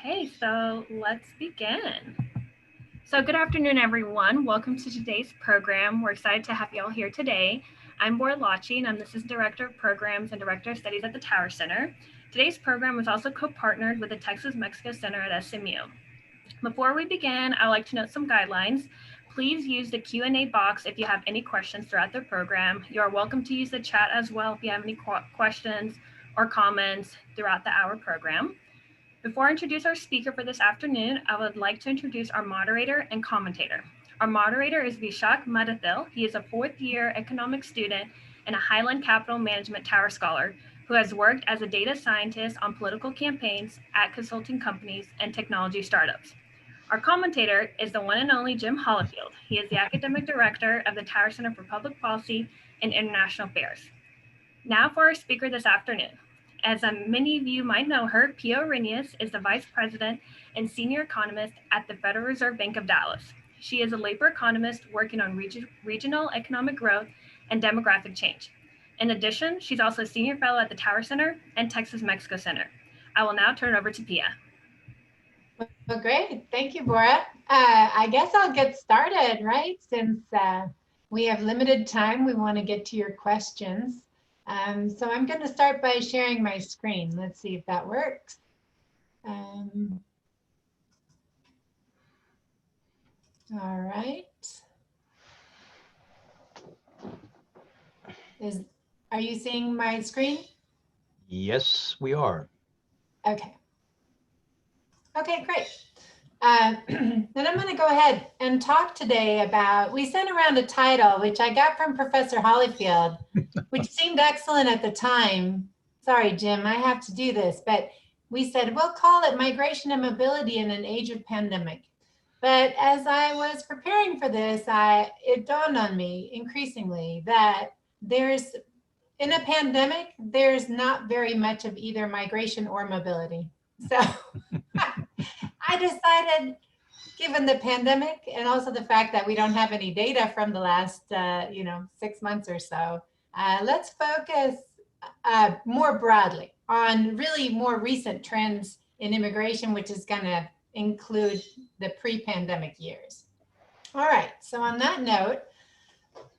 Okay, so let's begin. So good afternoon, everyone. Welcome to today's program. We're excited to have you all here today. I'm Bora Lachi, and I'm the Assistant Director of Programs and Director of Studies at the Tower Center. Today's program was also co-partnered with the Texas-Mexico Center at SMU. Before we begin, I'd like to note some guidelines. Please use the Q&A box if you have any questions throughout the program. You are welcome to use the chat as well if you have any questions or comments throughout the hour program. Before I introduce our speaker for this afternoon, I would like to introduce our moderator and commentator. Our moderator is Vishak Madathil. He is a fourth-year economics student and a Highland Capital Management Tower Scholar who has worked as a data scientist on political campaigns at consulting companies and technology startups. Our commentator is the one and only Jim Hollifield. He is the academic director of the Tower Center for Public Policy and International Affairs. Now for our speaker this afternoon. As many of you might know her, Pia Orrenius is the Vice President and Senior Economist at the Federal Reserve Bank of Dallas. She is a labor economist working on regional economic growth and demographic change. In addition, she's also a Senior Fellow at the Tower Center and Texas-Mexico Center. I will now turn it over to Pia. Well, great. Thank you, Bora. I guess I'll get started, right? Since we have limited time, we want to get to your questions. So I'm going to start by sharing my screen. Let's see if that works. All right. Are you seeing my screen? Yes, we are. Okay. Okay, great. Then I'm going to go ahead and talk today about, we sent around a title, which I got from Professor Hollifield, which seemed excellent at the time. Sorry, Jim, I have to do this, but we said, we'll call it Migration and Mobility in an Age of Pandemic. But as I was preparing for this, it dawned on me increasingly that in a pandemic, there's not very much of either migration or mobility. So I decided, given the pandemic and also the fact that we don't have any data from the last 6 months or so, let's focus more broadly on really more recent trends in immigration, which is going to include the pre-pandemic years. All right, so on that note,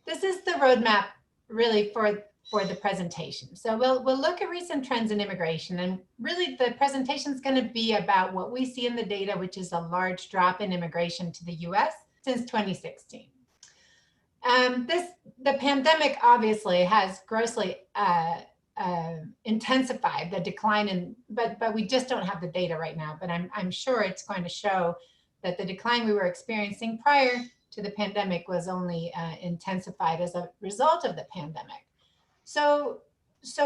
this is the roadmap really for the presentation. So we'll look at recent trends in immigration, and really the presentation is going to be about what we see in the data, which is a large drop in immigration to the US since 2016. The pandemic obviously has grossly intensified the decline but we just don't have the data right now, but I'm sure it's going to show that the decline we were experiencing prior to the pandemic was only intensified as a result of the pandemic. So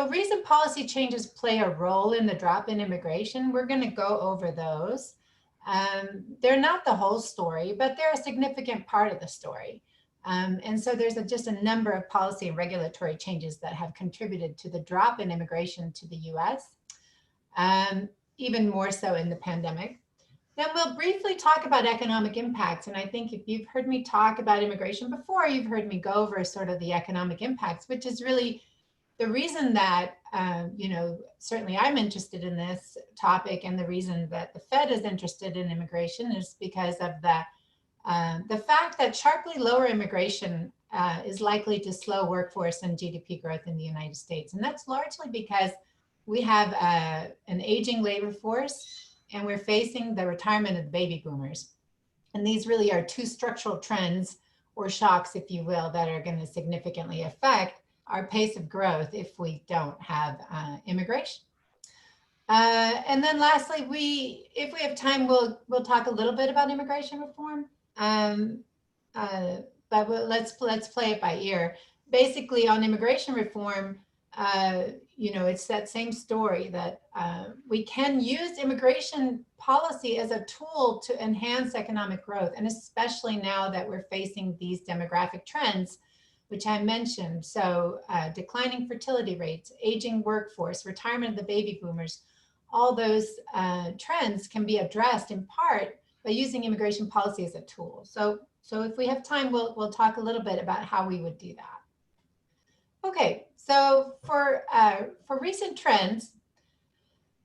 recent policy changes play a role in the drop in immigration. We're going to go over those. They're not the whole story, but they're a significant part of the story. And so there's just a number of policy and regulatory changes that have contributed to the drop in immigration to the US, even more so in the pandemic. Then we'll briefly talk about economic impacts. And I think if you've heard me talk about immigration before, you've heard me go over sort of the economic impacts, which is really the reason that, certainly I'm interested in this topic, and the reason that the Fed is interested in immigration is because of the fact that sharply lower immigration is likely to slow workforce and GDP growth in the United States. And that's largely because we have an aging labor force, and we're facing the retirement of baby boomers. And these really are two structural trends, or shocks, if you will, that are going to significantly affect our pace of growth if we don't have immigration. And then lastly, if we have time, we'll talk a little bit about immigration reform. But let's play it by ear. Basically, on immigration reform, it's that same story that we can use immigration policy as a tool to enhance economic growth, and especially now that we're facing these demographic trends, which I mentioned. So declining fertility rates, aging workforce, retirement of the baby boomers, all those trends can be addressed in part by using immigration policy as a tool. So if we have time, we'll talk a little bit about how we would do that. Okay, so for recent trends,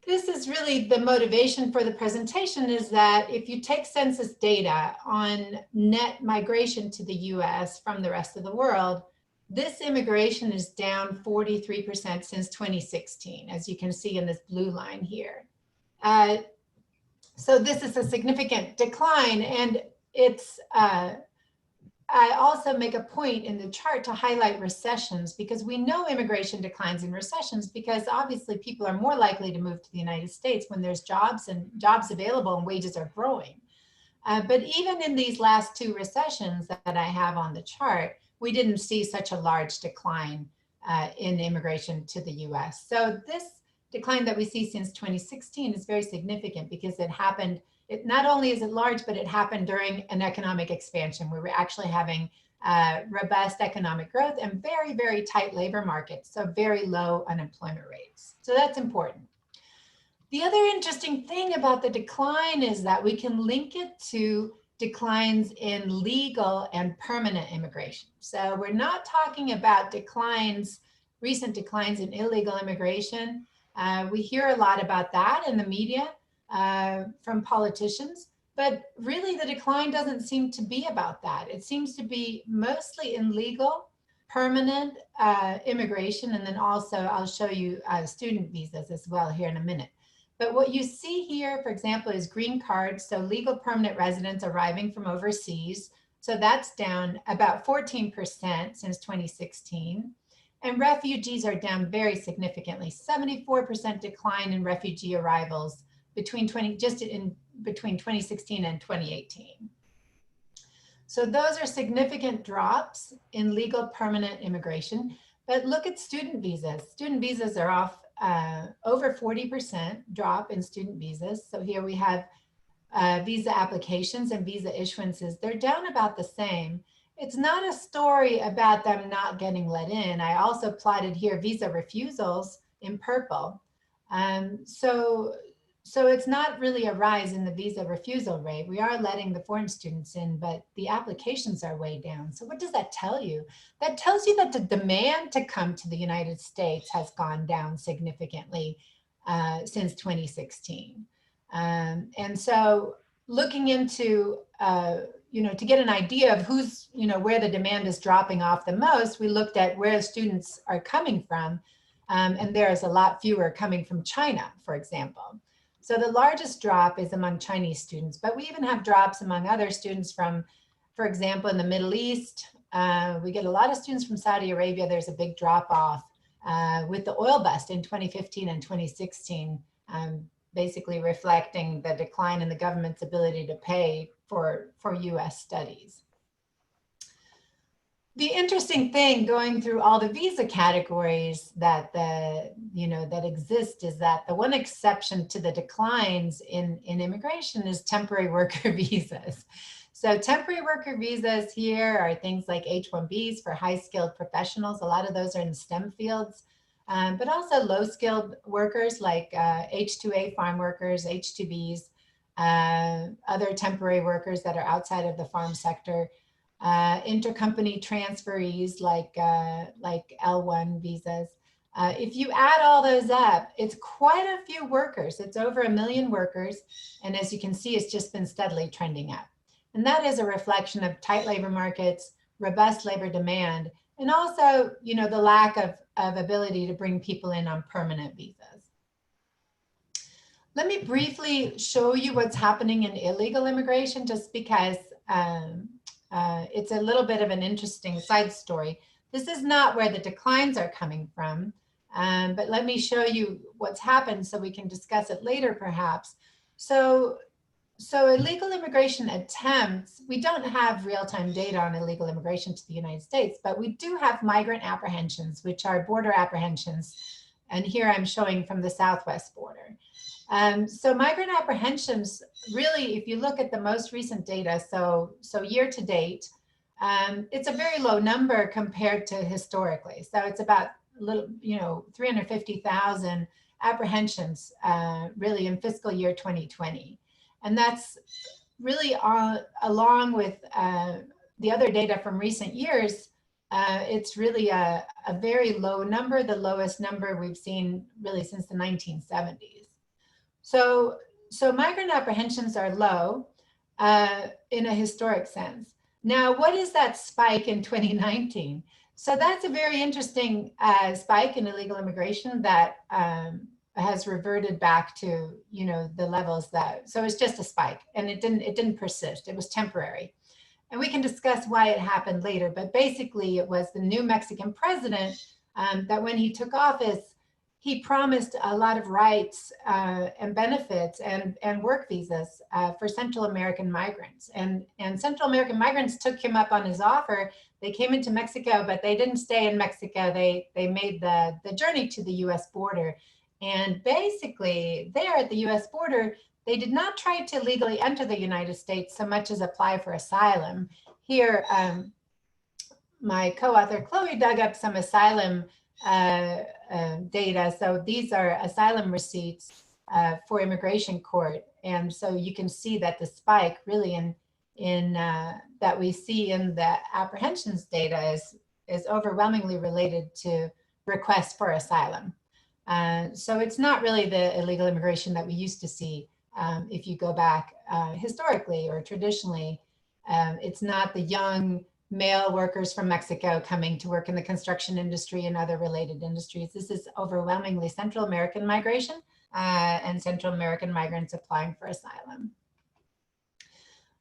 This is really the motivation for the presentation, is that if you take census data on net migration to the US from the rest of the world, this immigration is down 43% since 2016, as you can see in this blue line here. So this is a significant decline, and it's I also make a point in the chart to highlight recessions, because we know immigration declines in recessions because obviously people are more likely to move to the United States when there's jobs available and wages are growing. But even in these last two recessions that I have on the chart, we didn't see such a large decline in immigration to the US. So this decline that we see since 2016 is very significant because it happened. It not only is it large, but it happened during an economic expansion where we're actually having robust economic growth and very, very tight labor markets, so very low unemployment rates. So that's important. The other interesting thing about the decline is that we can link it to declines in legal and permanent immigration. So we're not talking about declines, recent declines in illegal immigration. We hear a lot about that in the media from politicians, but really the decline doesn't seem to be about that. It seems to be mostly in legal, permanent immigration, and then also I'll show you student visas as well here in a minute. But what you see here, for example, is green cards, so legal permanent residents arriving from overseas. So that's down about 14% since 2016. And refugees are down very significantly, 74% decline in refugee arrivals between 2016 and 2018. So those are significant drops in legal permanent immigration. But look at student visas. Student visas are off over 40% drop in student visas. So here we have visa applications and visa issuances. They're down about the same. It's not a story about them not getting let in. I also plotted here visa refusals in purple. So it's not really a rise in the visa refusal rate. We are letting the foreign students in, but the applications are way down. So what does that tell you? That tells you that the demand to come to the United States has gone down significantly since 2016. And so looking into, to get an idea of who's, where the demand is dropping off the most, we looked at where students are coming from. And there is a lot fewer coming from China, for example. So the largest drop is among Chinese students, but we even have drops among other students from, for example, in the Middle East. We get a lot of students from Saudi Arabia. There's a big drop off with the oil bust in 2015 and 2016, basically reflecting the decline in the government's ability to pay for US studies. The interesting thing going through all the visa categories that exist is that the one exception to the declines in immigration is temporary worker visas. So temporary worker visas here are things like H-1Bs for high-skilled professionals. A lot of those are in STEM fields, but also low-skilled workers like H-2A farm workers, H-2Bs, other temporary workers that are outside of the farm sector. Intercompany transferees like L1 visas. If you add all those up, it's quite a few workers. It's over 1 million workers. And as you can see, it's just been steadily trending up. And that is a reflection of tight labor markets, robust labor demand, and also, the lack of ability to bring people in on permanent visas. Let me briefly show you what's happening in illegal immigration, just because it's a little bit of an interesting side story. This is not where the declines are coming from, but let me show you what's happened so we can discuss it later perhaps. So illegal immigration attempts, we don't have real-time data on illegal immigration to the United States, but we do have migrant apprehensions, which are border apprehensions. And here I'm showing from the southwest border. So migrant apprehensions, really, if you look at the most recent data, so year to date, it's a very low number compared to historically. So it's about 350,000 apprehensions really in fiscal year 2020. And that's really along with the other data from recent years. It's really a very low number, the lowest number we've seen really since the 1970s. So migrant apprehensions are low in a historic sense. Now, what is that spike in 2019? So that's a very interesting spike in illegal immigration that has reverted back to, the levels that, so it's just a spike, and it didn't persist. It was temporary. And we can discuss why it happened later, but basically it was the new Mexican president that when he took office, he promised a lot of rights and benefits and work visas for Central American migrants. And Central American migrants took him up on his offer. They came into Mexico, but they didn't stay in Mexico. They made the journey to the US border. And basically there at the US border, they did not try to legally enter the United States so much as apply for asylum. Here, my co-author Chloe dug up some asylum data. So these are asylum receipts for immigration court. And so you can see that the spike really in that we see in the apprehensions data is overwhelmingly related to requests for asylum. So it's not really the illegal immigration that we used to see. If you go back historically or traditionally, it's not the young male workers from Mexico coming to work in the construction industry and other related industries. This is overwhelmingly Central American migration and Central American migrants applying for asylum.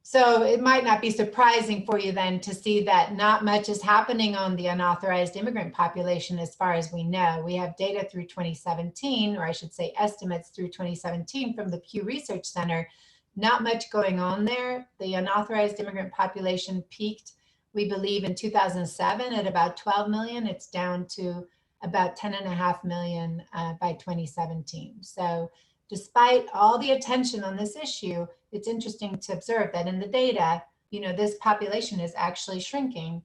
So it might not be surprising for you then to see that not much is happening on the unauthorized immigrant population as far as we know. We have data through 2017, or I should say estimates through 2017 from the Pew Research Center. Not much going on there. The unauthorized immigrant population peaked, we believe, in 2007 at about 12 million. It's down to about 10.5 million by 2017. So despite all the attention on this issue, it's interesting to observe that in the data, this population is actually shrinking.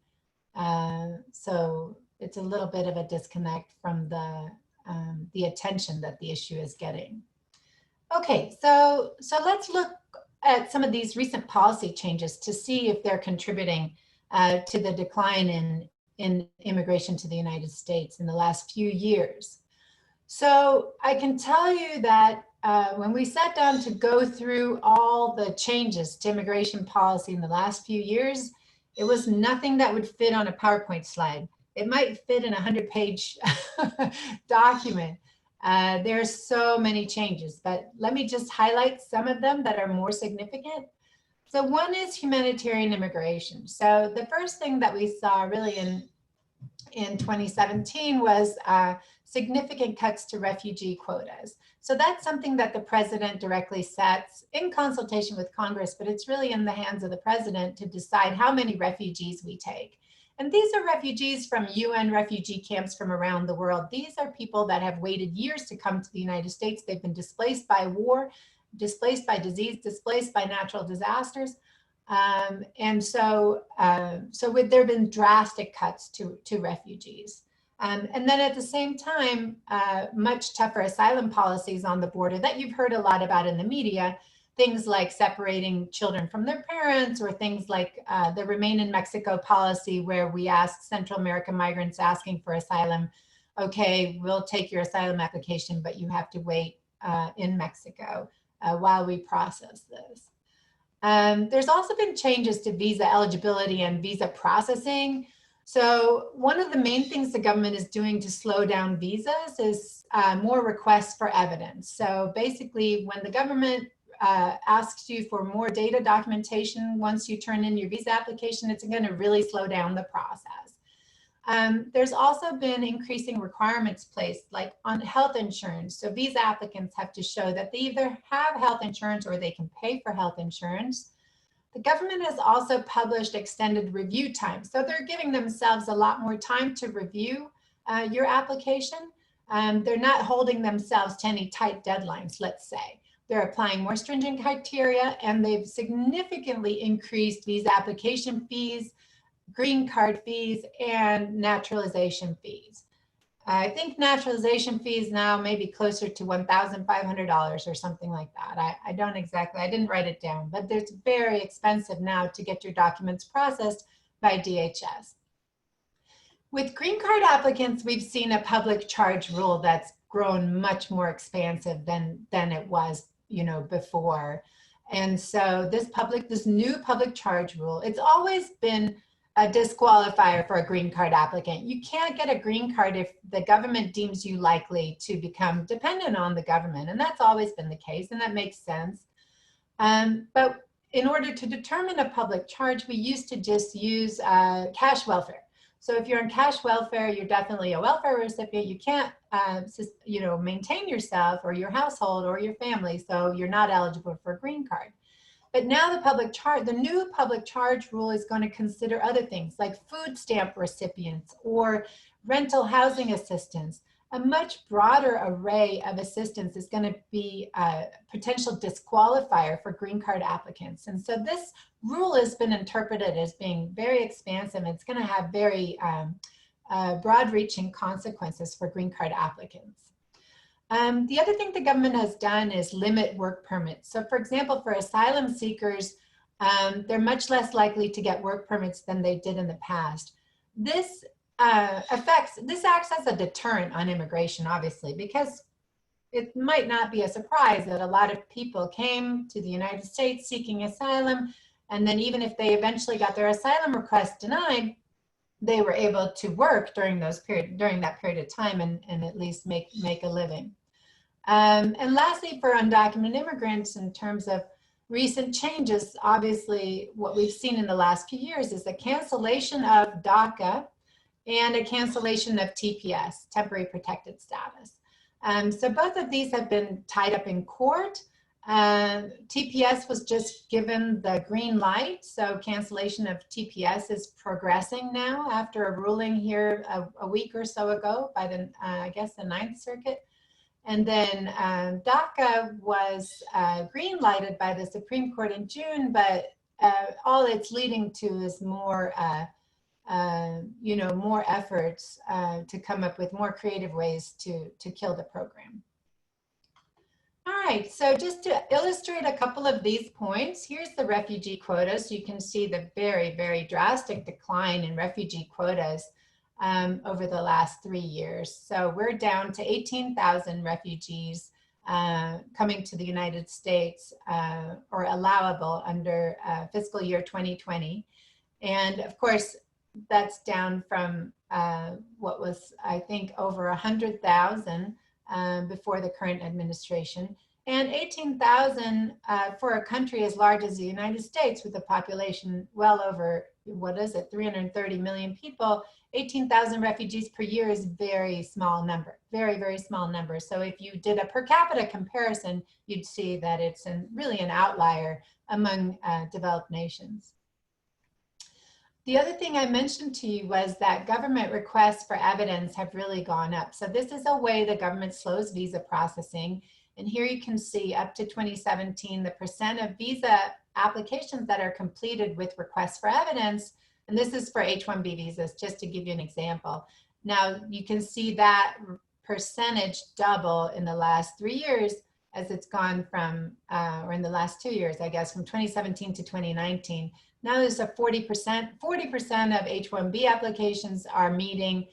So it's a little bit of a disconnect from the attention that the issue is getting. Okay, so let's look at some of these recent policy changes to see if they're contributing to the decline in immigration to the United States in the last few years. So I can tell you that when we sat down to go through all the changes to immigration policy in the last few years, it was nothing that would fit on a PowerPoint slide. It might fit in a 100-page document. There are so many changes, but let me just highlight some of them that are more significant. So one is humanitarian immigration. So the first thing that we saw really in 2017 was significant cuts to refugee quotas. So that's something that the president directly sets in consultation with Congress, but it's really in the hands of the president to decide how many refugees we take. And these are refugees from UN refugee camps from around the world. These are people that have waited years to come to the United States. They've been displaced by war, displaced by disease, displaced by natural disasters. And so there have been drastic cuts to refugees. And then at the same time, much tougher asylum policies on the border that you've heard a lot about in the media, things like separating children from their parents, or things like the Remain in Mexico policy, where we ask Central American migrants asking for asylum, okay, we'll take your asylum application, but you have to wait in Mexico while we process this. There's also been changes to visa eligibility and visa processing. So one of the main things the government is doing to slow down visas is more requests for evidence. So basically, when the government asks you for more data documentation once you turn in your visa application, it's going to really slow down the process. There's also been increasing requirements placed, like on health insurance. So visa applicants have to show that they either have health insurance or they can pay for health insurance. The government has also published extended review time. So they're giving themselves a lot more time to review your application. They're not holding themselves to any tight deadlines, let's say. They're applying more stringent criteria, and they've significantly increased visa application fees, green card fees, and naturalization fees. I think naturalization fees now may be closer to $1,500 or something like that. I don't exactly, I didn't write it down, but it's very expensive now to get your documents processed by DHS. With green card applicants, we've seen a public charge rule that's grown much more expansive than it was, before. And so this new public charge rule, it's always been a disqualifier for a green card applicant. You can't get a green card if the government deems you likely to become dependent on the government. And that's always been the case, and that makes sense. But in order to determine a public charge, we used to just use cash welfare. So if you're on cash welfare, you're definitely a welfare recipient. You can't, maintain yourself or your household or your family, so you're not eligible for a green card. But now the new public charge rule is going to consider other things like food stamp recipients or rental housing assistance. A much broader array of assistance is going to be a potential disqualifier for green card applicants. And so this rule has been interpreted as being very expansive. It's going to have very broad-reaching consequences for green card applicants. The other thing the government has done is limit work permits. So for example, for asylum seekers, they're much less likely to get work permits than they did in the past. This acts as a deterrent on immigration, obviously, because it might not be a surprise that a lot of people came to the United States seeking asylum, and then even if they eventually got their asylum request denied, they were able to work during that period of time and at least make a living. And lastly, for undocumented immigrants, in terms of recent changes, obviously what we've seen in the last few years is the cancellation of DACA and a cancellation of TPS, temporary protected status. So both of these have been tied up in court. TPS was just given the green light, so cancellation of TPS is progressing now after a ruling here a week or so ago by I guess the Ninth Circuit. And then DACA was green lighted by the Supreme Court in June, but all it's leading to is more more efforts to come up with more creative ways to kill the program. All right, so just to illustrate a couple of these points, here's the refugee quotas. So you can see the very, very drastic decline in refugee quotas over the last 3 years. So we're down to 18,000 refugees coming to the United States or allowable under fiscal year 2020. And of course, that's down from what was, I think, over 100,000 before the current administration, and 18,000 for a country as large as the United States with a population well over, 330 million people. 18,000 refugees per year is a very small number, very, very small number. So if you did a per capita comparison, you'd see that it's really an outlier among developed nations. The other thing I mentioned to you was that government requests for evidence have really gone up. So this is a way the government slows visa processing. And here you can see up to 2017, the percent of visa applications that are completed with requests for evidence. And this is for H-1B visas, just to give you an example. Now you can see that percentage double in the last 3 years as it's gone from, or in the last 2 years, I guess, from 2017 to 2019. Now there's a 40% of H-1B applications are meeting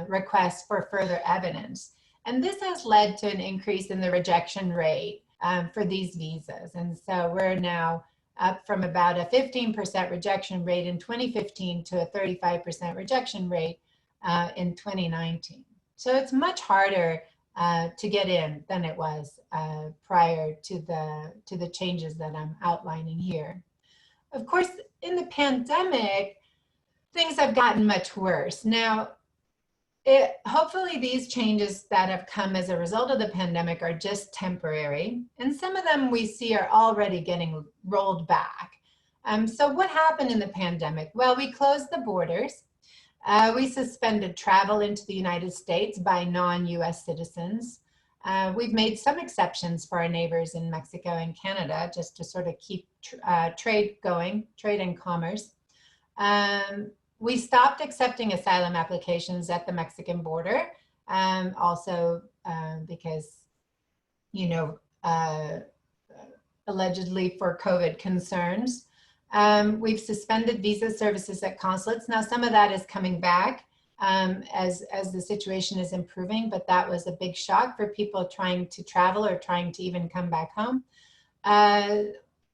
requests for further evidence. And this has led to an increase in the rejection rate for these visas. And so we're now up from about a 15% rejection rate in 2015 to a 35% rejection rate in 2019. So it's much harder to get in than it was prior to the changes that I'm outlining here. Of course, in the pandemic, things have gotten much worse. Now, hopefully these changes that have come as a result of the pandemic are just temporary, and some of them we see are already getting rolled back. So what happened in the pandemic? Well, we closed the borders. We suspended travel into the United States by non-US citizens. We've made some exceptions for our neighbors in Mexico and Canada just to sort of keep trade going, trade and commerce. We stopped accepting asylum applications at the Mexican border, also because, allegedly for COVID concerns. We've suspended visa services at consulates. Now, some of that is coming back. as the situation is improving, but that was a big shock for people trying to travel or trying to even come back home.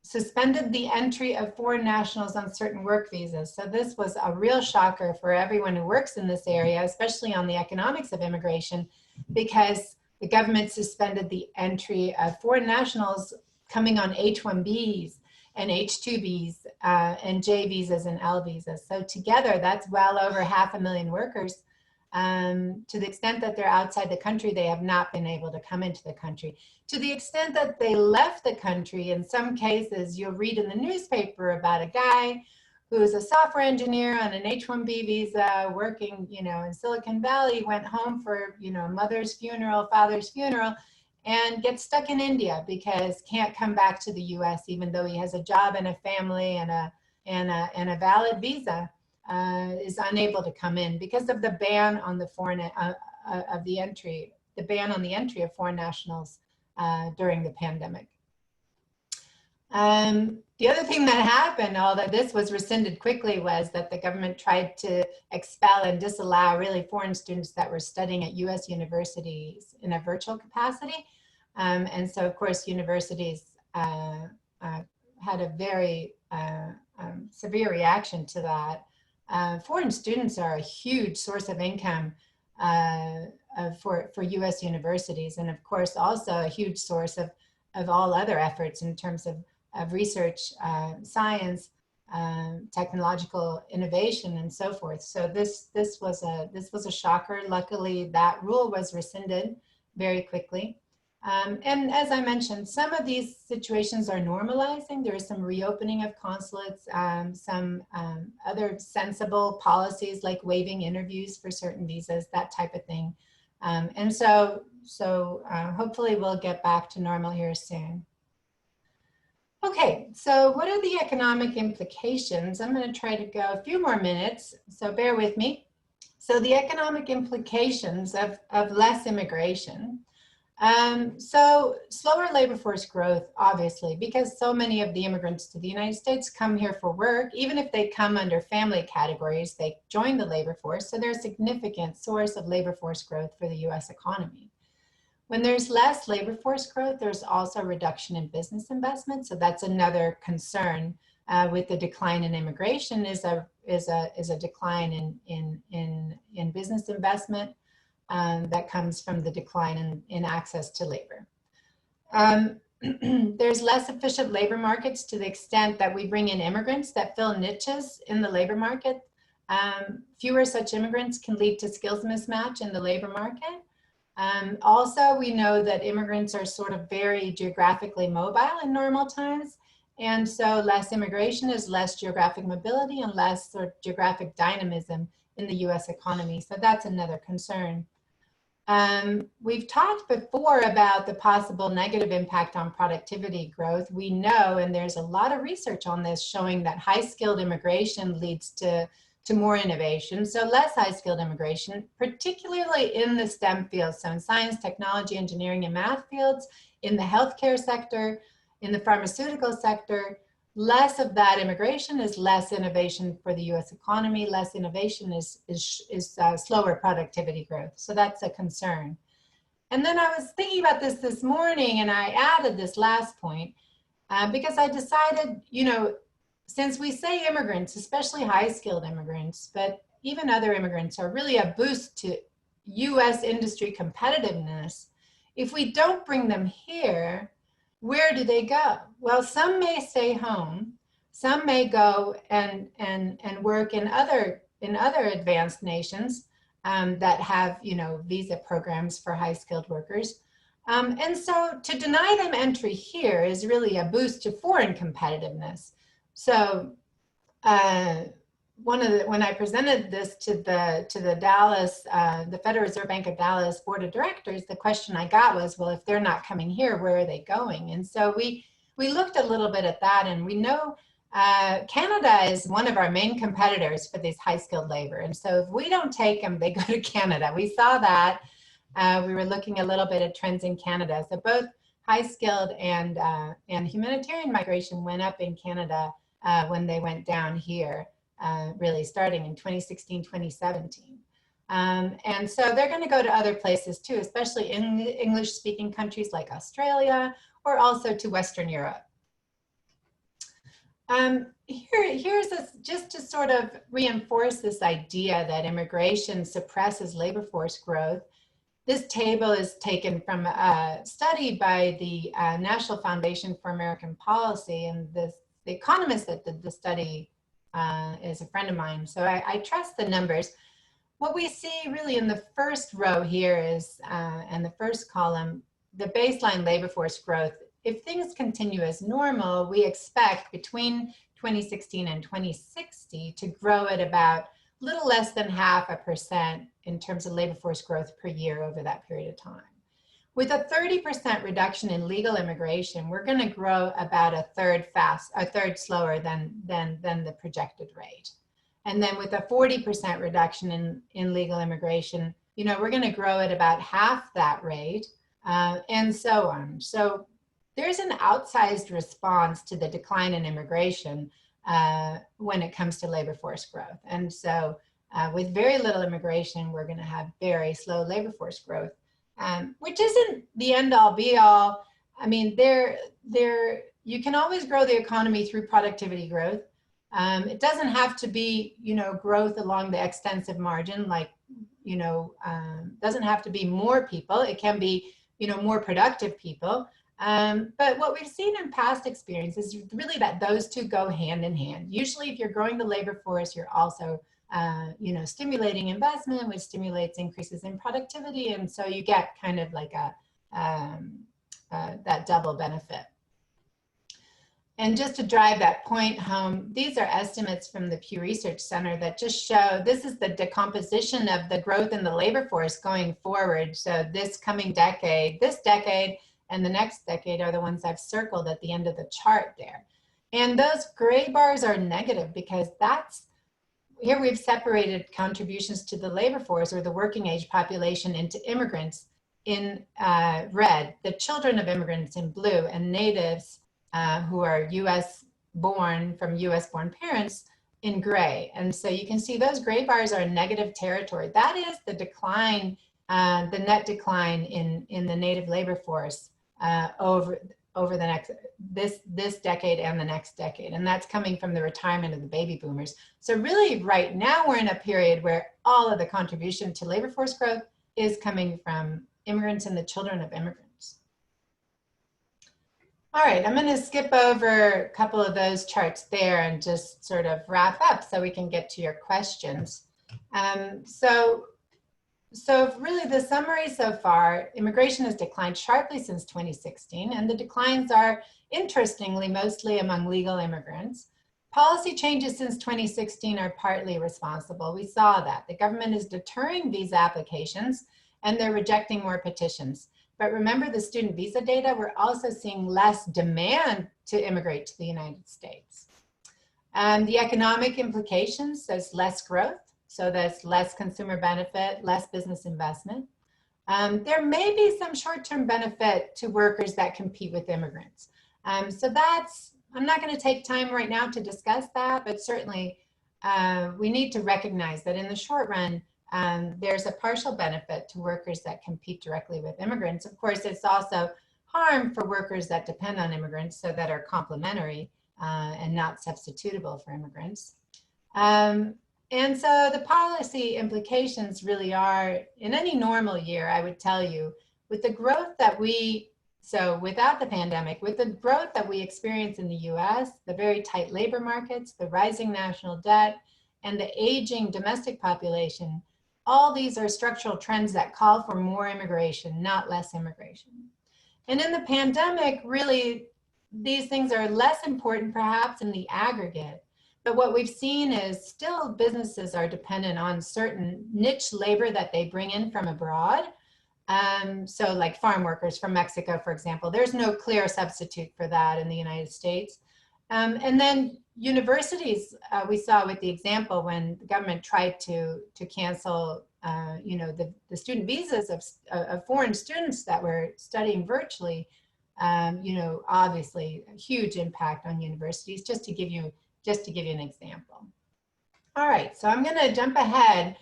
Suspended the entry of foreign nationals on certain work visas. So this was a real shocker for everyone who works in this area, especially on the economics of immigration, because the government suspended the entry of foreign nationals coming on H-1Bs and H-2Bs and J visas and L visas. So together, that's well over 500,000 workers. To the extent that they're outside the country, they have not been able to come into the country. To the extent that they left the country, in some cases, you'll read in the newspaper about a guy who's a software engineer on an H-1B visa working, in Silicon Valley, went home for, mother's funeral, father's funeral, and gets stuck in India because can't come back to the US, even though he has a job and a family and a valid visa. Is unable to come in because of the ban on the ban on the entry of foreign nationals during the pandemic. The other thing that happened, although this was rescinded quickly, was that the government tried to expel and disallow really foreign students that were studying at US universities in a virtual capacity. And so, of course, universities had a very severe reaction to that. Foreign students are a huge source of income for US universities, and of course also a huge source of all other efforts in terms of research, science, technological innovation, and so forth. So this was a shocker. Luckily, that rule was rescinded very quickly. And as I mentioned, some of these situations are normalizing. There is some reopening of consulates, some other sensible policies like waiving interviews for certain visas, that type of thing. And so hopefully we'll get back to normal here soon. Okay, so what are the economic implications? I'm going to try to go a few more minutes, so bear with me. So the economic implications of less immigration. So slower labor force growth, obviously, because so many of the immigrants to the United States come here for work. Even if they come under family categories, they join the labor force. So they're a significant source of labor force growth for the US economy. When there's less labor force growth, there's also a reduction in business investment. So that's another concern with the decline in immigration is a decline in business investment. That comes from the decline in access to labor. There's less efficient labor markets to the extent that we bring in immigrants that fill niches in the labor market. Fewer such immigrants can lead to skills mismatch in the labor market. Also, we know that immigrants are sort of very geographically mobile in normal times. And so less immigration is less geographic mobility and less sort of geographic dynamism in the US economy. So that's another concern. We've talked before about the possible negative impact on productivity growth. We know, and there's a lot of research on this showing that high-skilled immigration leads to more innovation. So less high-skilled immigration, particularly in the STEM fields, so in science, technology, engineering, and math fields, in the healthcare sector, in the pharmaceutical sector. Less of that immigration is less innovation for the US economy. Less innovation is slower productivity growth. So that's a concern. And then I was thinking about this morning, and I added this last point because I decided, since we say immigrants, especially high-skilled immigrants, but even other immigrants are really a boost to US industry competitiveness, if we don't bring them here, where do they go? Well, some may stay home. Some may go and work in other advanced nations that have, visa programs for high-skilled workers. And so to deny them entry here is really a boost to foreign competitiveness. So when I presented this to the Dallas, the Federal Reserve Bank of Dallas Board of Directors, the question I got was, well, if they're not coming here, where are they going? And so we looked a little bit at that, and we know Canada is one of our main competitors for this high-skilled labor. And so if we don't take them, they go to Canada. We saw that. We were looking a little bit at trends in Canada. So both high-skilled and humanitarian migration went up in Canada when they went down here. Really starting in 2016, 2017. And so they're going to go to other places too, especially in English-speaking countries like Australia, or also to Western Europe. Just to sort of reinforce this idea that immigration suppresses labor force growth. This table is taken from a study by the National Foundation for American Policy, and the economist that did the study is a friend of mine, so I trust the numbers. What we see really in the first row here is, and the first column, the baseline labor force growth. If things continue as normal, we expect between 2016 and 2060 to grow at about a little less than 0.5% in terms of labor force growth per year over that period of time. With a 30% reduction in legal immigration, we're going to grow about a third slower than the projected rate. And then with a 40% reduction in legal immigration, we're going to grow at about half that rate, and so on. So there's an outsized response to the decline in immigration when it comes to labor force growth. And so with very little immigration, we're going to have very slow labor force growth, which isn't the end all be all. I mean, you can always grow the economy through productivity growth. It doesn't have to be, growth along the extensive margin, like, doesn't have to be more people. It can be, more productive people. But what we've seen in past experiences is really that those two go hand in hand. Usually if you're growing the labor force, you're also, stimulating investment, which stimulates increases in productivity. And so you get kind of like that double benefit. And just to drive that point home, these are estimates from the Pew Research Center that just show this is the decomposition of the growth in the labor force going forward. So this coming decade, this decade, and the next decade are the ones I've circled at the end of the chart there. And those gray bars are negative because here we've separated contributions to the labor force or the working age population into immigrants in red, the children of immigrants in blue, and natives who are US born from US born parents in gray. And so you can see those gray bars are in negative territory. That is the decline, the net decline in the native labor force over the next, this decade and the next decade. And that's coming from the retirement of the baby boomers. So really right now we're in a period where all of the contribution to labor force growth is coming from immigrants and the children of immigrants. All right, I'm going to skip over a couple of those charts there and just sort of wrap up so we can get to your questions. So really the summary so far, immigration has declined sharply since 2016, and the declines are, interestingly, mostly among legal immigrants. Policy changes since 2016 are partly responsible. We saw that. The government is deterring visa applications, and they're rejecting more petitions. But remember the student visa data, we're also seeing less demand to immigrate to the United States. The economic implications, there's less growth. So that's less consumer benefit, less business investment. There may be some short-term benefit to workers that compete with immigrants. So I'm not going to take time right now to discuss that, but certainly we need to recognize that in the short run, there's a partial benefit to workers that compete directly with immigrants. Of course, it's also harm for workers that depend on immigrants, so that are complementary and not substitutable for immigrants. And so the policy implications really are, in any normal year, I would tell you, with the growth that so without the pandemic, with the growth that we experience in the US, the very tight labor markets, the rising national debt, and the aging domestic population, all these are structural trends that call for more immigration, not less immigration. And in the pandemic, really, these things are less important perhaps in the aggregate. But what we've seen is still businesses are dependent on certain niche labor that they bring in from abroad. So like farm workers from Mexico, for example, there's no clear substitute for that in the United States. And then universities, we saw with the example when the government tried to cancel, the student visas of foreign students that were studying virtually, obviously a huge impact on universities, just to give you an example. All right, so I'm going to jump ahead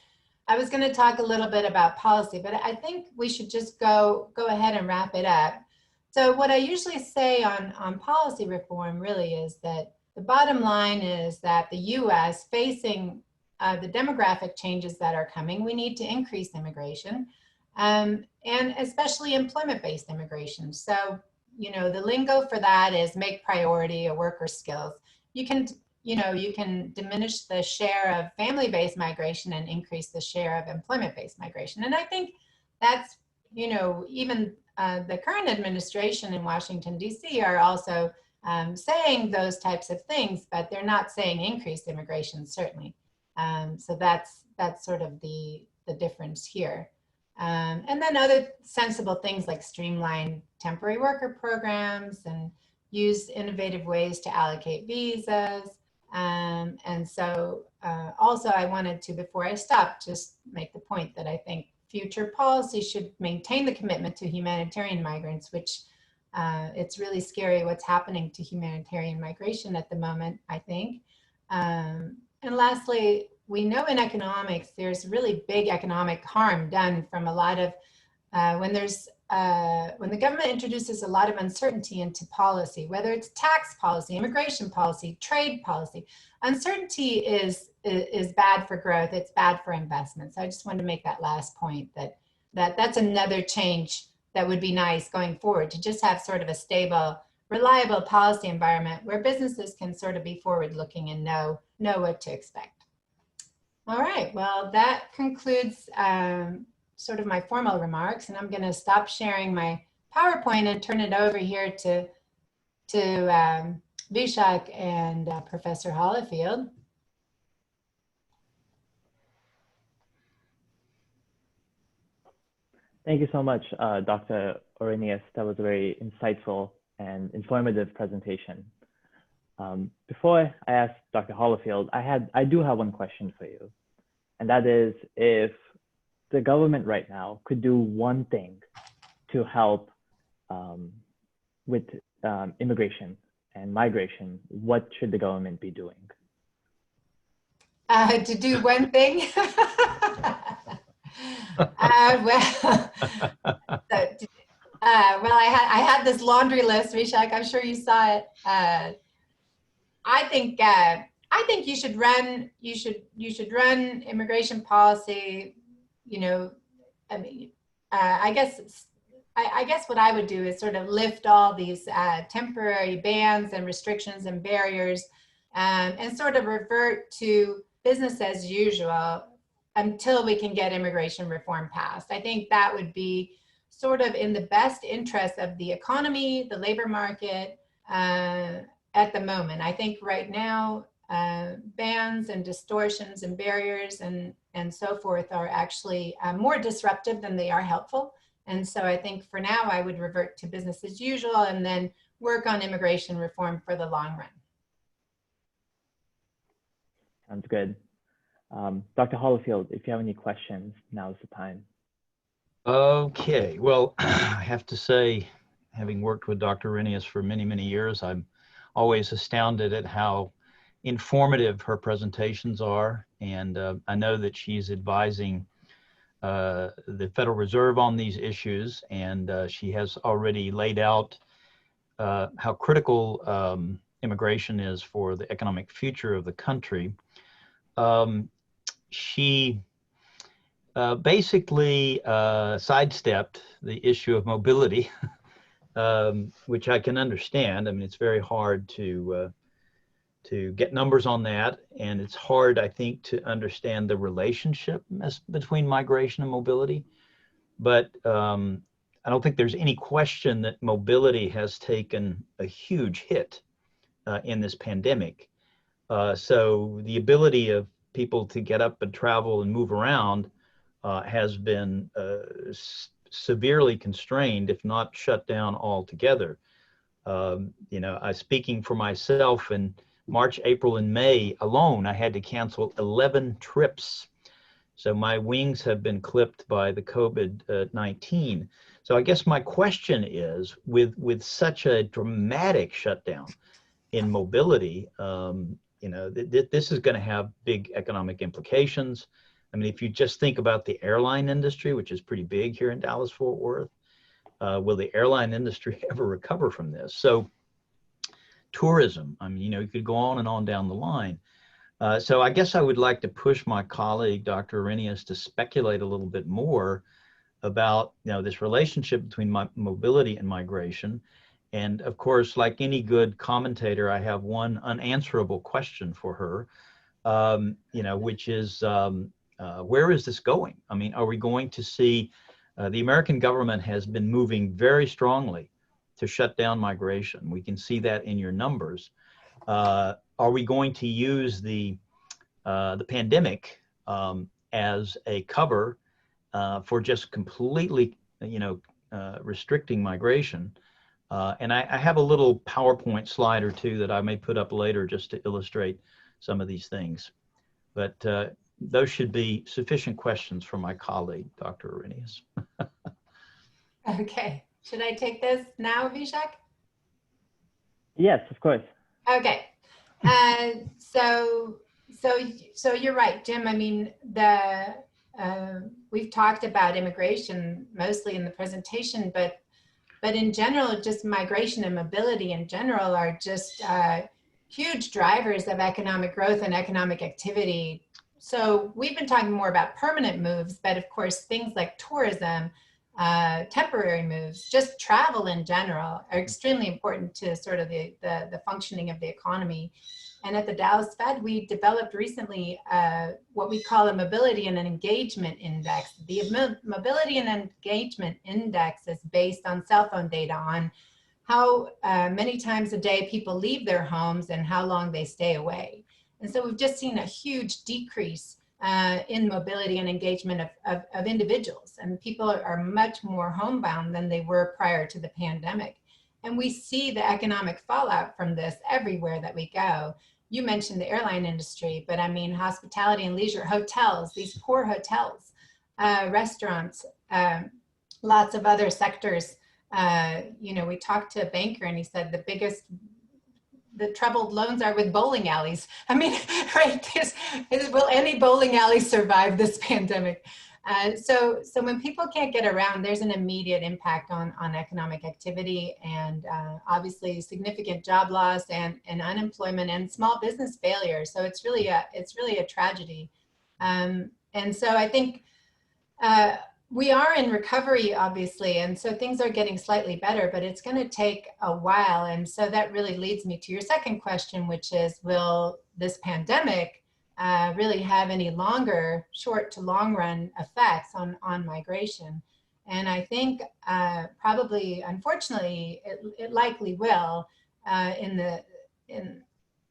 I was going to talk a little bit about policy, but I think we should just go ahead and wrap it up. So what I usually say on policy reform really is that the bottom line is that the U.S. facing the demographic changes that are coming, we need to increase immigration, and especially employment-based immigration. So, you know, the lingo for that is make priority a worker's skills. You can diminish the share of family-based migration and increase the share of employment-based migration. And I think that's, you know, even the current administration in Washington, D.C. are also saying those types of things, but they're not saying increased immigration, certainly. So that's sort of the difference here. And then other sensible things like streamline temporary worker programs and use innovative ways to allocate visas. And so also I wanted to, before I stop, just make the point that I think future policy should maintain the commitment to humanitarian migrants, which it's really scary what's happening to humanitarian migration at the moment, I think. And lastly, we know in economics, there's really big economic harm done from a lot of, when the government introduces a lot of uncertainty into policy, whether it's tax policy, immigration policy, trade policy, uncertainty is bad for growth, it's bad for investment. So I just wanted to make that last point, that's another change that would be nice going forward, to just have sort of a stable, reliable policy environment where businesses can sort of be forward-looking and know what to expect. All right, well, that concludes sort of my formal remarks, and I'm going to stop sharing my PowerPoint and turn it over here to Vishak and Professor Hollifield. Thank you so much, Dr. Orrenius. That was a very insightful and informative presentation. Before I ask Dr. Hollifield, I do have one question for you, and that is, if the government right now could do one thing to help with immigration and migration, what should the government be doing? To do one thing? Well, I had this laundry list, Vishak. I'm sure you saw it. I think you should run immigration policy. You know, I mean, I guess what I would do is sort of lift all these temporary bans and restrictions and barriers, and sort of revert to business as usual until we can get immigration reform passed. I think that would be sort of in the best interest of the economy, the labor market, at the moment. I think right now, bans and distortions and barriers and so forth are actually more disruptive than they are helpful. And so I think for now, I would revert to business as usual and then work on immigration reform for the long run. Sounds good. Dr. Hollifield, if you have any questions, now's the time. Okay, well, I have to say, having worked with Dr. Orrenius for many, many years, I'm always astounded at how informative her presentations are. And I know that she's advising the Federal Reserve on these issues, and she has already laid out how critical immigration is for the economic future of the country. She basically sidestepped the issue of mobility, which I can understand. I mean, it's very hard to get numbers on that, and it's hard, I think, to understand the relationship between migration and mobility. But I don't think there's any question that mobility has taken a huge hit in this pandemic. So the ability of people to get up and travel and move around has been severely constrained, if not shut down altogether. You know, speaking for myself, in March, April, and May alone, I had to cancel 11 trips. So my wings have been clipped by the COVID-19. So I guess my question is, with such a dramatic shutdown in mobility, you know, this is going to have big economic implications. I mean, if you just think about the airline industry, which is pretty big here in Dallas-Fort Worth, will the airline industry ever recover from this? So tourism, I mean, you could go on and on down the line. So I guess I would like to push my colleague, Dr. Orrenius, to speculate a little bit more about this relationship between mobility and migration. And of course, like any good commentator, I have one unanswerable question for her, which is, where is this going? I mean, are we going to see, the American government has been moving very strongly to shut down migration. We can see that in your numbers. Are we going to use the pandemic as a cover for just completely, restricting migration? And I have a little PowerPoint slide or two that I may put up later just to illustrate some of these things. But those should be sufficient questions for my colleague, Dr. Orrenius. Okay, should I take this now, Vishak? Yes, of course. Okay, so you're right, Jim. I mean, we've talked about immigration mostly in the presentation, but in general, just migration and mobility in general are just huge drivers of economic growth and economic activity. So we've been talking more about permanent moves, but of course, things like tourism, temporary moves, just travel in general are extremely important to sort of the functioning of the economy. And at the Dallas Fed, we developed recently what we call a mobility and an engagement index. The mobility and engagement index is based on cell phone data on how many times a day people leave their homes and how long they stay away. And so we've just seen a huge decrease in mobility and engagement of individuals, and people are much more homebound than they were prior to the pandemic. And we see the economic fallout from this everywhere that we go. You mentioned the airline industry, but I mean hospitality and leisure, hotels, these poor hotels, restaurants, lots of other sectors. We talked to a banker and he said the troubled loans are with bowling alleys. I mean, right, will any bowling alley survive this pandemic? So when people can't get around, there's an immediate impact on economic activity, and obviously significant job loss and unemployment and small business failure. So it's really a tragedy. And so I think we are in recovery, obviously, and so things are getting slightly better, but it's going to take a while. And so that really leads me to your second question, which is, will this pandemic really have any longer short to long run effects on migration? And I think probably, unfortunately, it likely will. And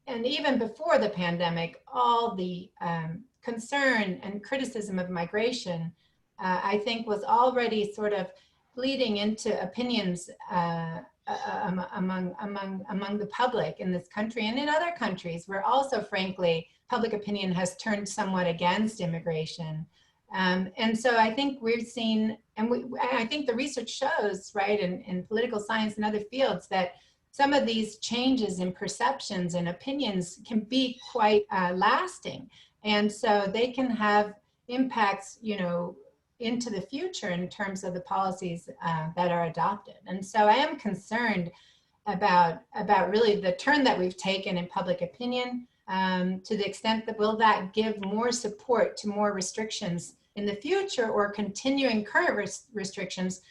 even before the pandemic, all the concern and criticism of migration, I think, was already sort of bleeding into opinions among the public in this country and in other countries, where also, frankly, public opinion has turned somewhat against immigration. And so I think we've seen, and I think the research shows, right, in political science and other fields, that some of these changes in perceptions and opinions can be quite lasting. And so they can have impacts, into the future in terms of the policies that are adopted. And so I am concerned about really the turn that we've taken in public opinion, to the extent that will that give more support to more restrictions in the future, or continuing current restrictions.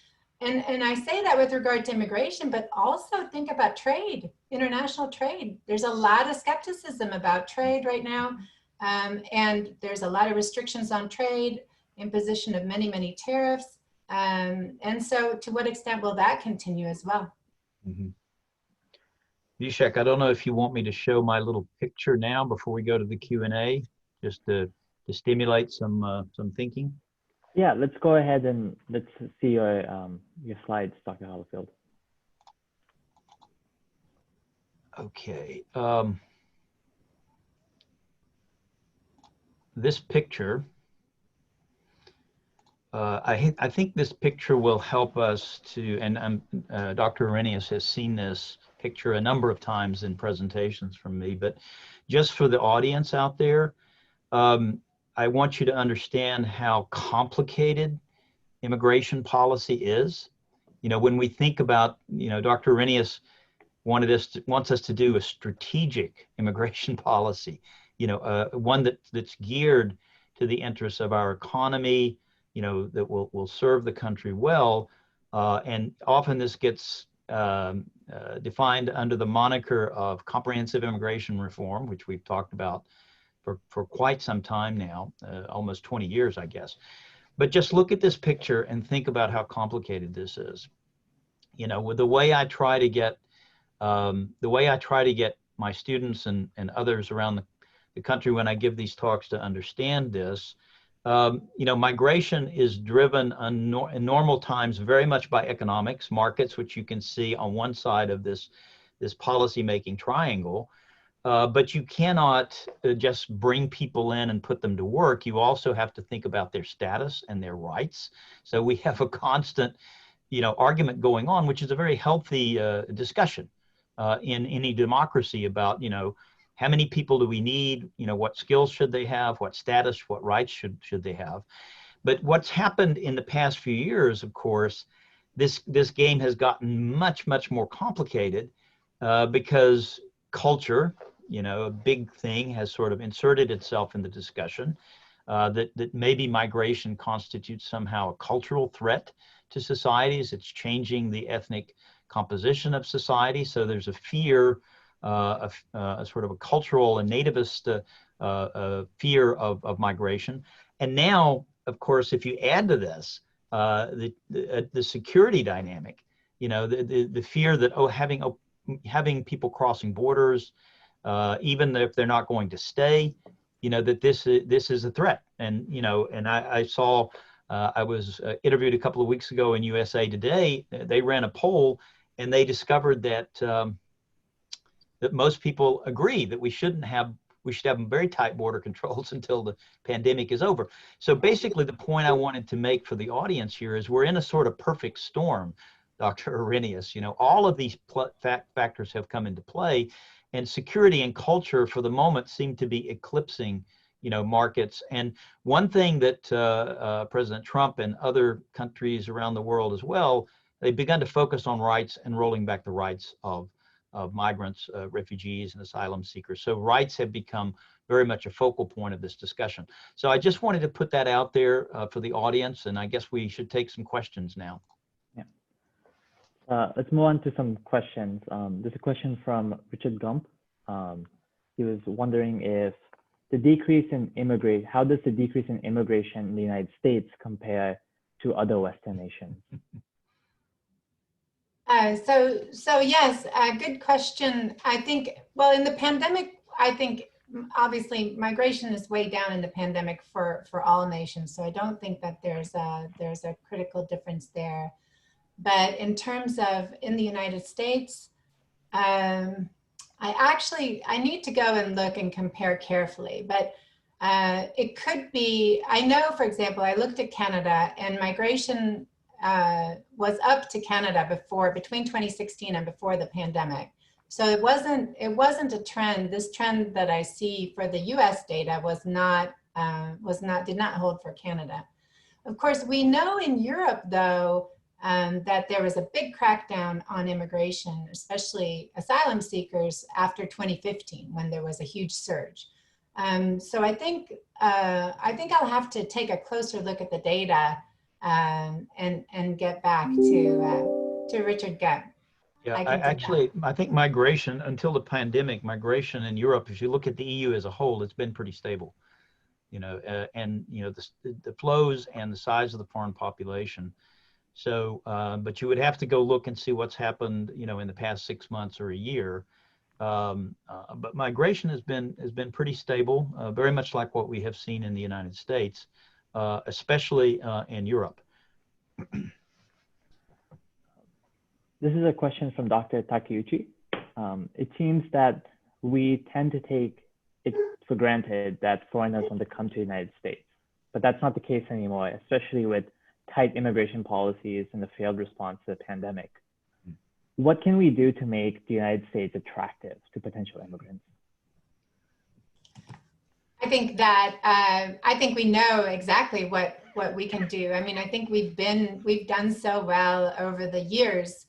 And I say that with regard to immigration, but also think about trade, international trade. There's a lot of skepticism about trade right now. And there's a lot of restrictions on trade, imposition of many, many tariffs. And so to what extent will that continue as well? Mm-hmm. Vishak, I don't know if you want me to show my little picture now before we go to the Q&A, just to stimulate some thinking. Yeah, let's go ahead and let's see your slides, Dr. Holofield. Okay. This picture, I think this picture will help us to, and Dr. Orrenius has seen this picture a number of times in presentations from me, but just for the audience out there, I want you to understand how complicated immigration policy is. When we think about, Dr. Orrenius wants us to do a strategic immigration policy, one that's geared to the interests of our economy, that will serve the country well. And often this gets defined under the moniker of comprehensive immigration reform, which we've talked about for quite some time now, almost 20 years, I guess. But just look at this picture and think about how complicated this is. With the way I try to get my students and others around the country when I give these talks to understand this, migration is driven in normal times very much by economics, markets, which you can see on one side of this policy-making triangle. But you cannot just bring people in and put them to work. You also have to think about their status and their rights. So we have a constant, argument going on, which is a very healthy discussion in any democracy about, how many people do we need? What skills should they have? What status, what rights should they have? But what's happened in the past few years, of course, this game has gotten much, much more complicated because culture, a big thing, has sort of inserted itself in the discussion that maybe migration constitutes somehow a cultural threat to societies. It's changing the ethnic composition of society. So there's a fear, a sort of a cultural and nativist fear of migration. And now, of course, if you add to this the security dynamic, the fear that, having people crossing borders, even if they're not going to stay, that this is a threat. And, and I saw, I was interviewed a couple of weeks ago in USA Today. They ran a poll and they discovered that that most people agree that we should have very tight border controls until the pandemic is over. So basically the point I wanted to make for the audience here is we're in a sort of perfect storm, Dr. Orrenius. All of these factors have come into play, and security and culture for the moment seem to be eclipsing, markets. And one thing that President Trump and other countries around the world as well, they've begun to focus on rights and rolling back the rights of migrants, refugees, and asylum seekers. So rights have become very much a focal point of this discussion. So I just wanted to put that out there for the audience, and I guess we should take some questions now. Let's move on to some questions. There's a question from Richard Gump. He was wondering if how does the decrease in immigration in the United States compare to other Western nations? So yes, good question. I think, well, in the pandemic, I think obviously migration is way down in the pandemic for all nations. So I don't think that there's a critical difference there. But in terms of in the United States, I need to go and look and compare carefully, but it could be, I know, for example, I looked at Canada, and migration was up to Canada between 2016 and before the pandemic. So it wasn't a trend. This trend that I see for the US data did not hold for Canada. Of course, we know in Europe though, that there was a big crackdown on immigration, especially asylum seekers, after 2015, when there was a huge surge. So I think I'll have to take a closer look at the data and get back to Richard Gump. Yeah, I think migration, until the pandemic, migration in Europe, if you look at the EU as a whole, it's been pretty stable. And the flows and the size of the foreign population. So, but you would have to go look and see what's happened, in the past 6 months or a year. But migration has been pretty stable, very much like what we have seen in the United States, especially in Europe. This is a question from Dr. Takeuchi. It seems that we tend to take it for granted that foreigners want to come to the United States, but that's not the case anymore, especially with tight immigration policies and the failed response to the pandemic. What can we do to make the United States attractive to potential immigrants? I think that I think we know exactly what we can do. I mean, I think we've done so well over the years,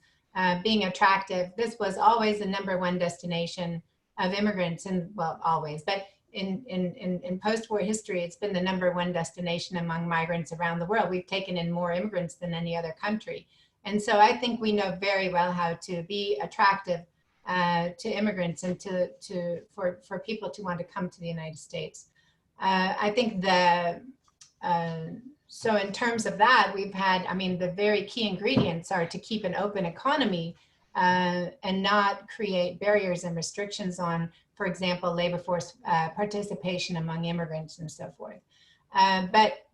being attractive. This was always the #1 destination of immigrants, and well, always, but in post-war history, it's been the #1 destination among migrants around the world. We've taken in more immigrants than any other country, and so I think we know very well how to be attractive to immigrants and for people to want to come to the United States. I think so in terms of that, we've had, I mean, the very key ingredients are to keep an open economy and not create barriers and restrictions on, for example, labor force participation among immigrants and so forth. But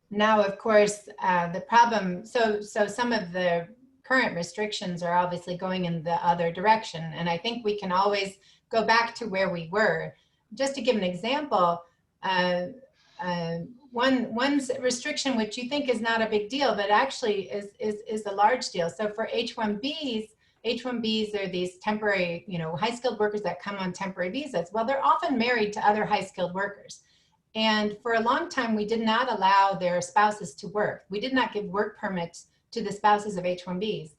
now, of course, the problem, so some of the current restrictions are obviously going in the other direction. And I think we can always go back to where we were. Just to give an example, one restriction which you think is not a big deal, but actually is a large deal. So for H-1Bs are these temporary, high-skilled workers that come on temporary visas. Well, they're often married to other high-skilled workers. And for a long time, we did not allow their spouses to work. We did not give work permits to the spouses of H-1Bs.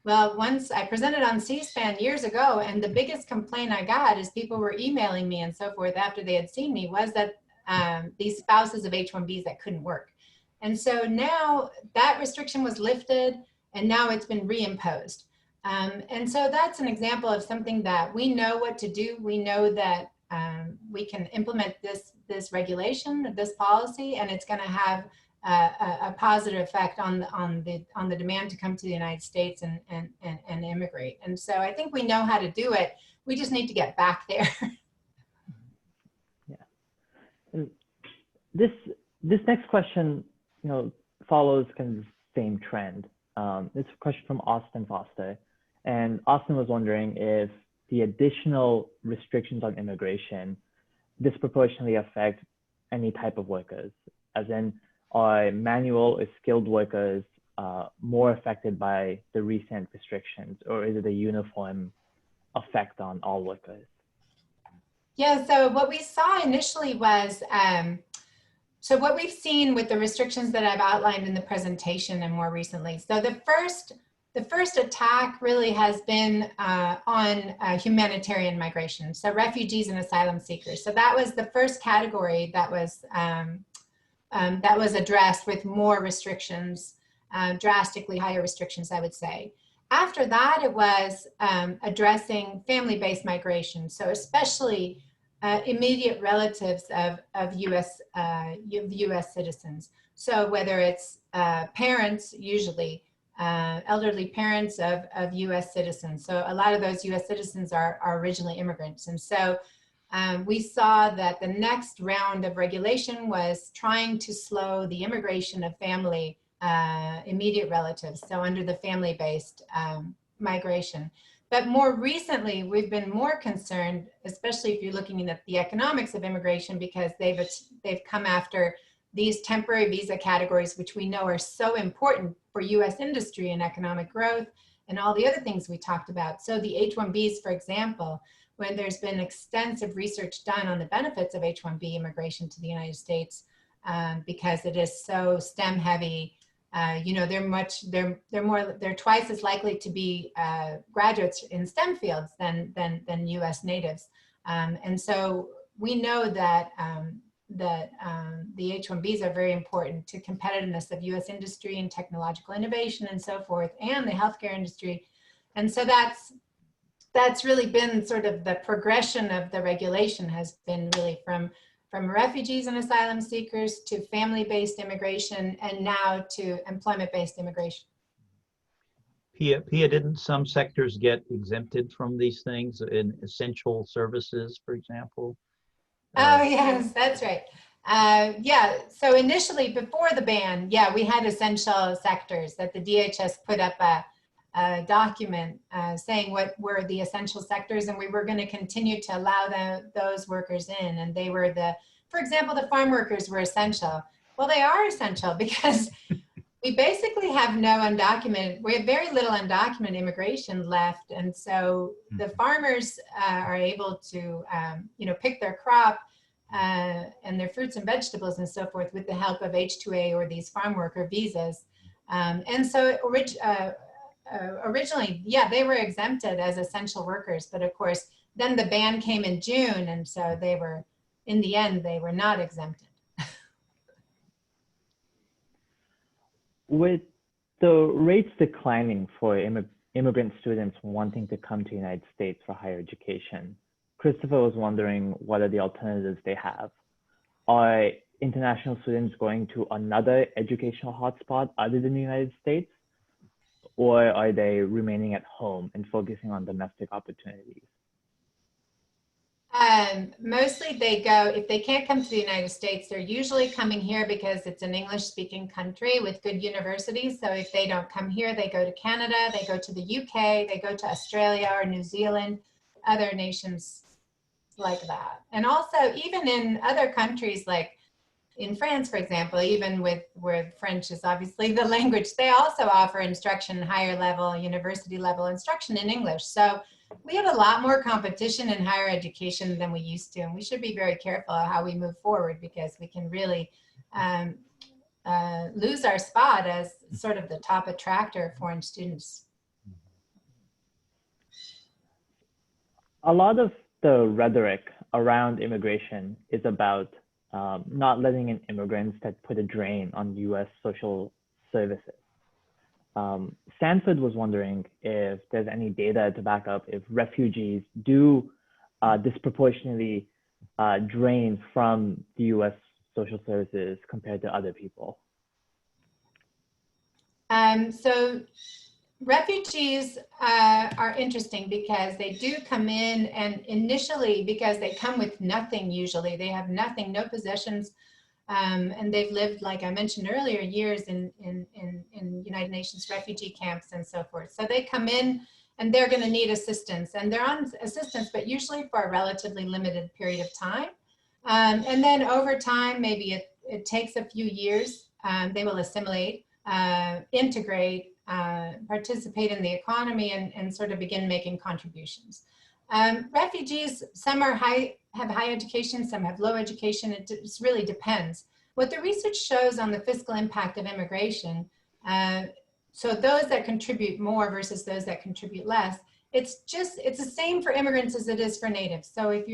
Well, once I presented on C-SPAN years ago, and the biggest complaint I got is people were emailing me and so forth after they had seen me, was that these spouses of H-1Bs that couldn't work. And so now that restriction was lifted, and now it's been reimposed. And so that's an example of something that we know what to do. We know that we can implement this regulation, this policy, and it's going to have a positive effect on the demand to come to the United States and immigrate. And so I think we know how to do it. We just need to get back there. Yeah. And this next question, follows kind of the same trend. It's a question from Austin Foster, and Austin was wondering if the additional restrictions on immigration disproportionately affect any type of workers, as in are manual or skilled workers more affected by the recent restrictions, or is it a uniform effect on all workers? Yeah, so what we saw initially was, so what we've seen with the restrictions that I've outlined in the presentation and more recently. So the first attack really has been on humanitarian migration, so refugees and asylum seekers. So that was the first category that was addressed with more restrictions, drastically higher restrictions, I would say. After that, it was addressing family-based migration, so especially immediate relatives of U.S. citizens. So whether it's parents, usually elderly parents of U.S. citizens. So a lot of those U.S. citizens are originally immigrants. And so we saw that the next round of regulation was trying to slow the immigration of family immediate relatives, so under the family-based migration. But more recently, we've been more concerned, especially if you're looking at the economics of immigration, because they've come after these temporary visa categories, which we know are so important for U.S. industry and economic growth and all the other things we talked about. So the H-1Bs, for example, when there's been extensive research done on the benefits of H-1B immigration to the United States, because it is so STEM heavy, they're twice as likely to be graduates in STEM fields than U.S. natives, and so we know that the H-1Bs are very important to competitiveness of U.S. industry and technological innovation and so forth, and the healthcare industry, and so that's really been sort of the progression of the regulation has been really from refugees and asylum seekers to family-based immigration, and now to employment-based immigration. Pia, didn't some sectors get exempted from these things in essential services, for example? Oh, yes, that's right. Yeah, so initially before the ban, yeah, we had essential sectors that the DHS put up a document saying what were the essential sectors, and we were going to continue to allow those workers in. And they were for example, the farm workers were essential. Well, they are essential because we basically have no undocumented, we have very little undocumented immigration left. And so the farmers are able to, pick their crop and their fruits and vegetables and so forth with the help of H-2A or these farm worker visas. And so originally, yeah, they were exempted as essential workers, but of course, then the ban came in June, and so they were, in the end, they were not exempted. With the rates declining for immigrant students wanting to come to the United States for higher education, Christopher was wondering what are the alternatives they have. Are international students going to another educational hotspot other than the United States? Or are they remaining at home and focusing on domestic opportunities? Mostly they go, if they can't come to the United States, they're usually coming here because it's an English-speaking country with good universities. So if they don't come here, they go to Canada, they go to the UK, they go to Australia or New Zealand, other nations like that. And also even in other countries like in France, for example, even where French is obviously the language, they also offer instruction, higher level, university level instruction in English. So we have a lot more competition in higher education than we used to, and we should be very careful how we move forward because we can really lose our spot as sort of the top attractor of foreign students. A lot of the rhetoric around immigration is about not letting in immigrants that put a drain on US social services. Stanford was wondering if there's any data to back up if refugees do disproportionately drain from the US social services compared to other people. So refugees are interesting because they do come in, and initially because they come with nothing usually. They have nothing, no possessions, and they've lived, like I mentioned earlier, years in United Nations refugee camps and so forth. So they come in and they're going to need assistance, and they're on assistance, but usually for a relatively limited period of time. And then over time, maybe it takes a few years, they will assimilate, integrate, participate in the economy and sort of begin making contributions. Refugees, some have high education, some have low education. It just really depends. What the research shows on the fiscal impact of immigration, so those that contribute more versus those that contribute less, it's the same for immigrants as it is for natives. So if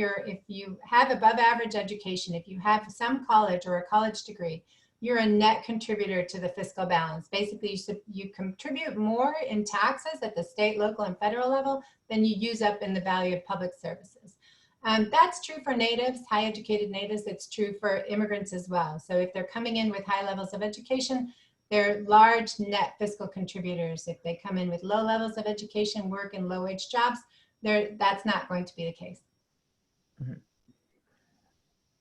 you have above average education, if you have some college or a college degree, you're a net contributor to the fiscal balance. Basically, you contribute more in taxes at the state, local, and federal level than you use up in the value of public services. That's true for natives, high educated natives. It's true for immigrants as well. So if they're coming in with high levels of education, they're large net fiscal contributors. If they come in with low levels of education, work in low wage jobs, that's not going to be the case. Mm-hmm.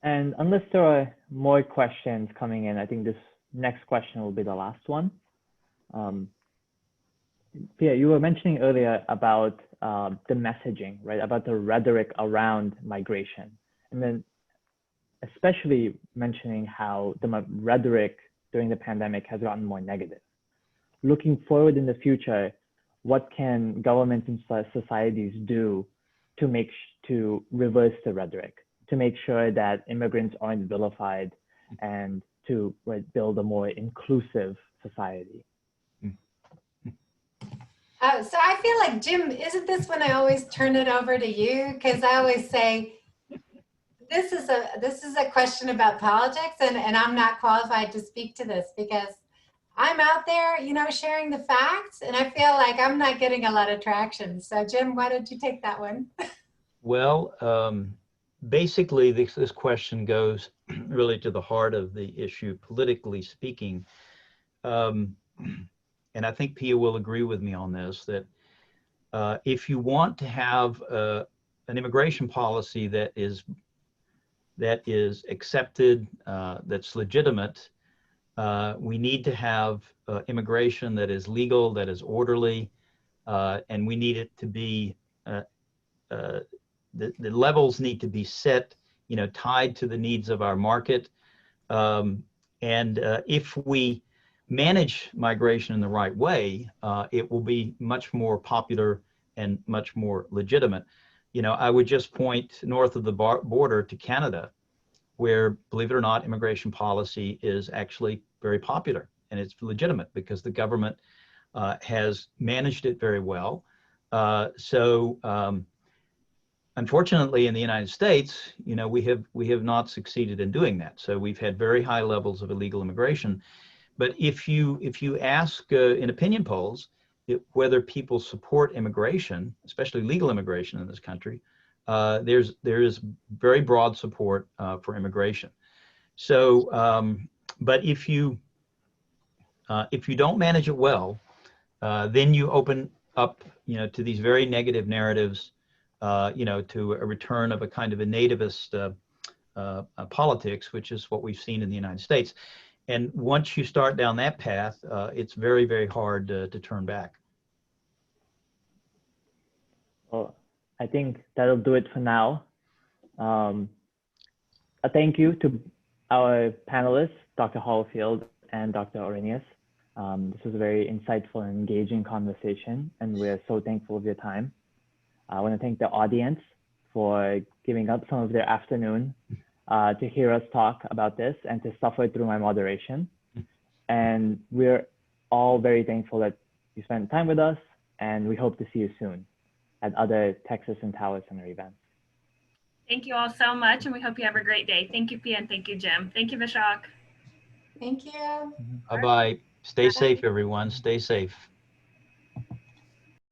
And unless there are more questions coming in, I think this next question will be the last one. Pia, you were mentioning earlier about the messaging, right? About the rhetoric around migration. And then especially mentioning how the rhetoric during the pandemic has gotten more negative. Looking forward in the future, what can governments and societies do to reverse the rhetoric, to make sure that immigrants aren't vilified and to build a more inclusive society? So I feel like, Jim, isn't this when I always turn it over to you? Because I always say, this is a question about politics, and I'm not qualified to speak to this because I'm out there, sharing the facts, and I feel like I'm not getting a lot of traction. So Jim, why don't you take that one? Well, basically this question goes really to the heart of the issue, politically speaking. And I think Pia will agree with me on this, that if you want to have an immigration policy that is accepted, that's legitimate, we need to have immigration that is legal, that is orderly, and we need it to be, the levels need to be set, tied to the needs of our market. And if we manage migration in the right way, it will be much more popular and much more legitimate. I would just point north of the border to Canada, where, believe it or not, immigration policy is actually very popular and it's legitimate because the government has managed it very well. Unfortunately, in the United States, you know, we have not succeeded in doing that. So we've had very high levels of illegal immigration. But if you ask in opinion polls whether people support immigration, especially legal immigration in this country, there is very broad support for immigration. So, but if you don't manage it well, then you open up, you know, to these very negative narratives, you know, to a return of a kind of a nativist politics, which is what we've seen in the United States. And once you start down that path, it's very, very hard to turn back. Well, I think that'll do it for now. A thank you to our panelists, Dr. Holofield and Dr. Orrenius. This was a very insightful and engaging conversation, and we're so thankful of your time. I want to thank the audience for giving up some of their afternoon to hear us talk about this and to suffer through my moderation. And we're all very thankful that you spent time with us, and we hope to see you soon at other Texas and Tower Center events. Thank you all so much, and we hope you have a great day. Thank you, Pia, and thank you, Jim. Thank you, Vishak. Thank you. Bye-bye. Stay safe, everyone. Stay safe.